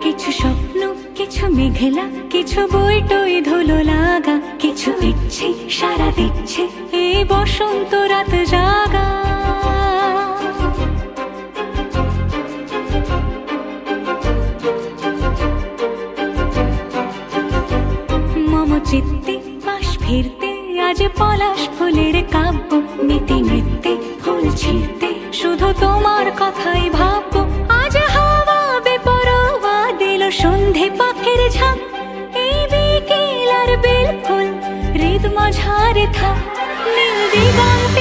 কিছু স্বপ্ন, কিছু মেঘলা, কিছু বইটই ধুলো লাগা, কিছু ইচ্ছে সারা দিচ্ছে এই বসন্ত রাত জাগা। মম চিত্তে পাশ ফিরতে আজ পলাশ ফুলের কাব্য, নীতি নৃত্যে ফুল ছিঁড়তে শুধু তোমার কথাই ভাববো। আজ হাওয়া বেপরোয়া দিল সন্ধে পাখির ঝাঁক, এই বিকেল আর বেল ফুল হৃদ মাঝারে থাক নীল দিগন্তে